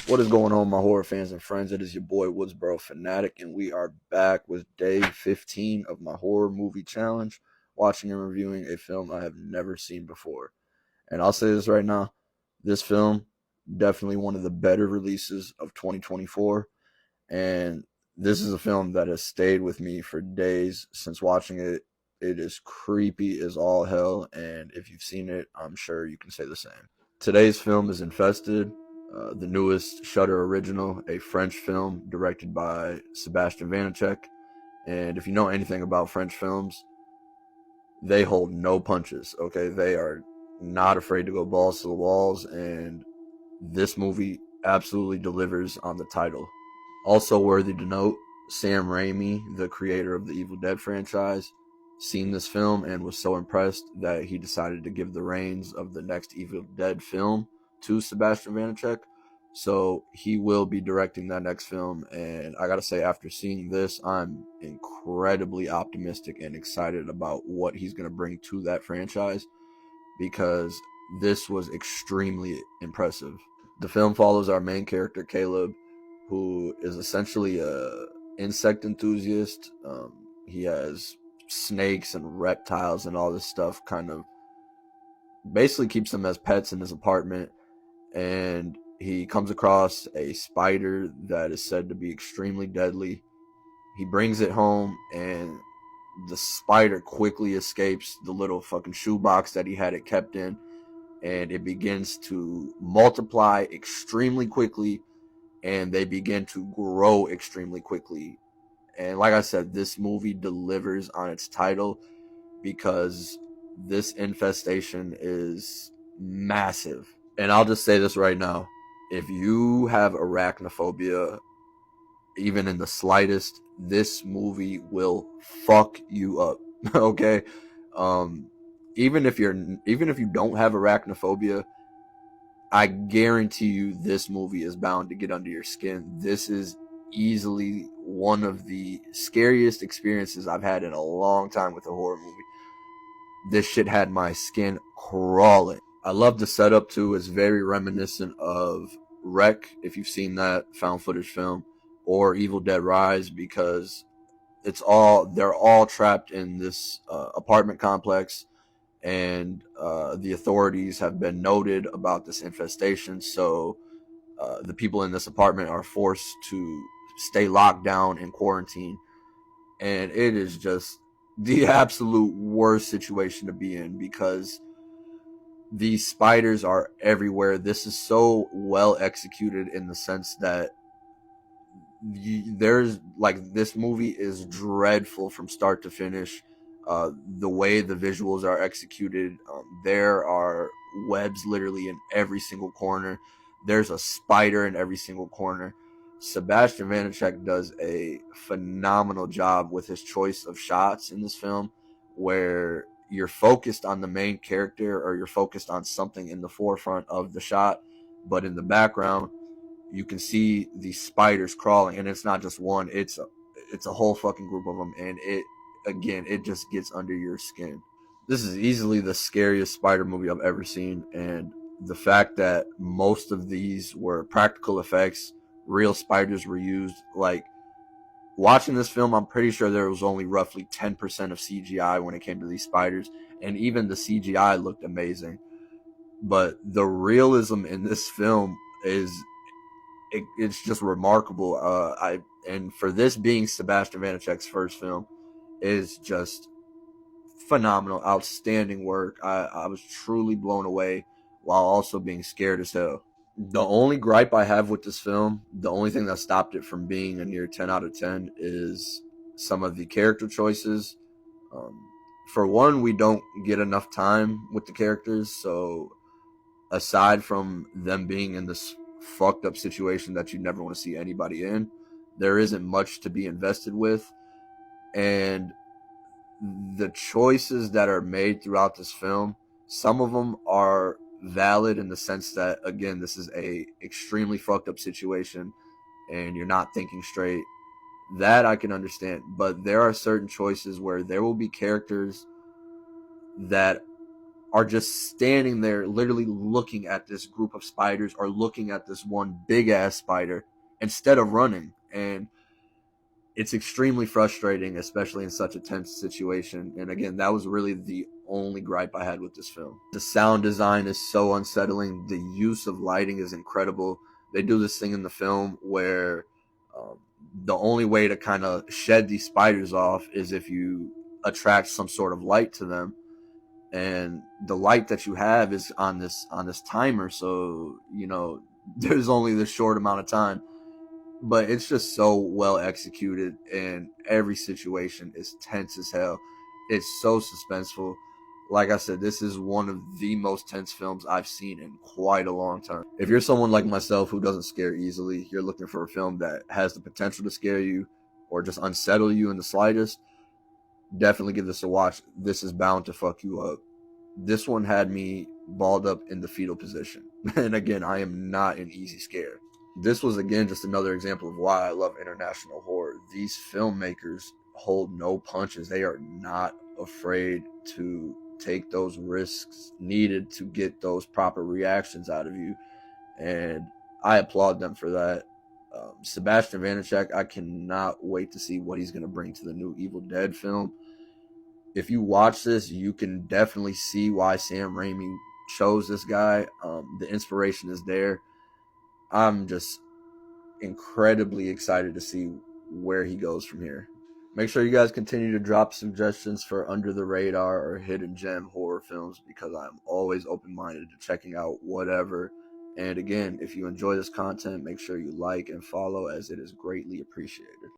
What is going on, my horror fans and friends? It is your boy Woodsboro Fanatic, and we are back with day 15 of my horror movie challenge, watching and reviewing a film I have never seen before. And I'll say this right now, this film, definitely one of the better releases of 2024, and this is a film that has stayed with me for days since watching it. It is creepy as all hell, and if you've seen it, I'm sure you can say the same. Today's film is Infested, the newest Shudder original, a French film directed by Sebastian Vanacek. And if you know anything about French films, they hold no punches, okay? They are not afraid to go balls to the walls, and this movie absolutely delivers on the title. Also worthy to note, Sam Raimi, the creator of the Evil Dead franchise, seen this film and was so impressed that he decided to give the reins of the next Evil Dead film to Sebastian Vanacek. So he will be directing that next film, and I gotta say, after seeing this, I'm incredibly optimistic and excited about what he's gonna bring to that franchise, because this was extremely impressive. The film follows our main character, Caleb, who is essentially a insect enthusiast. He has snakes and reptiles and all this stuff, kind of basically keeps them as pets in his apartment. And he comes across a spider that is said to be extremely deadly. He brings it home, and the spider quickly escapes the little fucking shoebox that he had it kept in, and it begins to multiply extremely quickly, and they begin to grow extremely quickly. And like I said, this movie delivers on its title, because this infestation is massive. And I'll just say this right now. If you have arachnophobia, even in the slightest, this movie will fuck you up. Okay? Um even if you don't have arachnophobia, I guarantee you this movie is bound to get under your skin. This is easily one of the scariest experiences I've had in a long time with a horror movie. This shit had my skin crawling. I love the setup too. It's very reminiscent of Wreck, if you've seen that found footage film, or Evil Dead Rise, because they're all trapped in this apartment complex, and the authorities have been noted about this infestation. So the people in this apartment are forced to stay locked down in quarantine, and it is just the absolute worst situation to be in, because these spiders are everywhere. This is so well executed in the sense that there's like, this movie is dreadful from start to finish. The way the visuals are executed, there are webs literally in every single corner. There's a spider in every single corner. Sebastian Vanacek does a phenomenal job with his choice of shots in this film, where you're focused on the main character, or you're focused on something in the forefront of the shot, but in the background you can see these spiders crawling, and it's not just one, it's a whole fucking group of them, and it just gets under your skin. This is easily the scariest spider movie I've ever seen, and the fact that most of these were practical effects, real spiders were used. Like, watching this film, I'm pretty sure there was only roughly 10% of CGI when it came to these spiders, and even the CGI looked amazing. But the realism in this film it's just remarkable. And for this being Sebastian Vanacek's first film, is just phenomenal, outstanding work. I was truly blown away, while also being scared as hell. The only gripe I have with this film, the only thing that stopped it from being a near 10 out of 10, is some of the character choices. Um, for one, we don't get enough time with the characters, so aside from them being in this fucked up situation that you never want to see anybody in, there isn't much to be invested with. And the choices that are made throughout this film, some of them are valid in the sense that, again, this is a extremely fucked up situation and you're not thinking straight. That I can understand. But there are certain choices where there will be characters that are just standing there literally looking at this group of spiders or looking at this one big ass spider instead of running. And it's extremely frustrating, especially in such a tense situation. And again, that was really the only gripe I had with this film. The sound design is so unsettling. The use of lighting is incredible. They do this thing in the film where um, the only way to kind of shed these spiders off is if you attract some sort of light to them, and the light that you have is on this timer, so there's only this short amount of time. But it's just so well executed, and every situation is tense as hell. It's so suspenseful. Like I said, this is one of the most tense films I've seen in quite a long time. If you're someone like myself who doesn't scare easily, you're looking for a film that has the potential to scare you or just unsettle you in the slightest, definitely give this a watch. This is bound to fuck you up. This one had me balled up in the fetal position. And again, I am not an easy scare. This was, again, just another example of why I love international horror. These filmmakers hold no punches. They are not afraid to take those risks needed to get those proper reactions out of you. And I applaud them for that. Sebastian Vanacek, I cannot wait to see what he's going to bring to the new Evil Dead film. If you watch this, you can definitely see why Sam Raimi chose this guy. The inspiration is there. I'm just incredibly excited to see where he goes from here. Make sure you guys continue to drop suggestions for under the radar or hidden gem horror films, because I'm always open-minded to checking out whatever. And again, if you enjoy this content, make sure you like and follow, as it is greatly appreciated.